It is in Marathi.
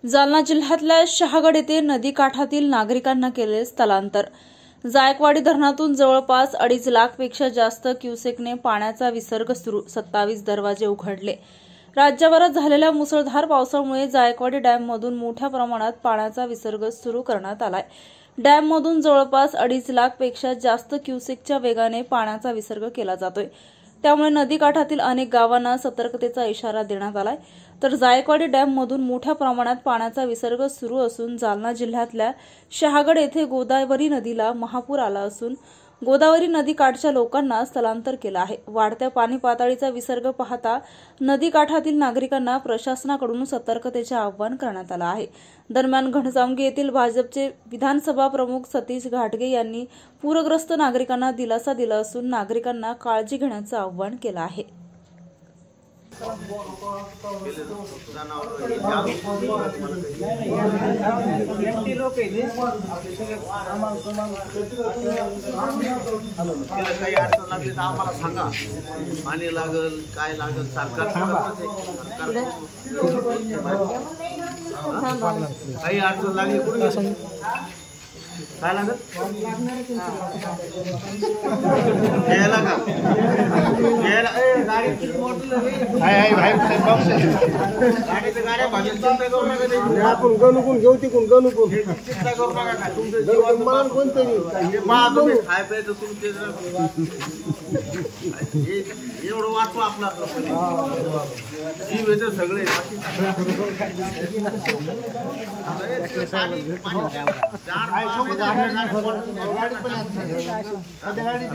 जालना जिल्ह्यातल्या शहागड येथे नदीकाठातील नागरिकांना केले स्थलांतर। जायकवाडी धरणातून जवळपास 2.5 लाखपेक्षा जास्त क्युसेकने पाण्याचा विसर्ग सुरू। 27 दरवाजे उघडले। राज्यभरात झालेल्या मुसळधार पावसामुळे जायकवाडी डॅममधून मोठ्या प्रमाणात पाण्याचा विसर्ग सुरू करण्यात आलाय। डॅममधून जवळपास 2.5 लाखपेक्षा जास्त क्युसेकच्या वेगाने पाण्याचा विसर्ग केला जातोय। त्यामुळे नदीकाठातील अनेक गावांना सतर्कतेचा इशारा देण्यात आलाय। तर जायकवाडी डॅममधून मोठ्या प्रमाणात पाण्याचा विसर्ग सुरू असून जालना जिल्ह्यातल्या शहागड येथे गोदावरी नदीला महापूर आला असून गोदावरी नदीकाठच्या लोकांना स्थलांतर केलं आहे। वाढत्या पाणी पातळीचा विसर्ग पाहता नदीकाठातील नागरिकांना प्रशासनाकडून सतर्कतेचे आवाहन करण्यात आलं आहे। दरम्यान घनसावंगी येथील भाजपचे विधानसभा प्रमुख सतीश घाटगे यांनी पूरग्रस्त नागरिकांना दिलासा दिला असून नागरिकांना काळजी घेण्याचं आवाहन केलं आहे। काही अडचण लागली तर आम्हाला सांगा, पाणी लागल काय लागल काही अडचण लागली कुठे काय लागत घ्यायला का घ्यायला गाडीच्या गाड्या भाजी चिंता करू नका, आपण गणुकून घेऊ तिकून गणुकून चिंता करू नका काय तुमचं कोणतरी तुम्ही खाय प्यायचं तुमचे एवढं वाचवा आपला जीव येतं सगळे गाडी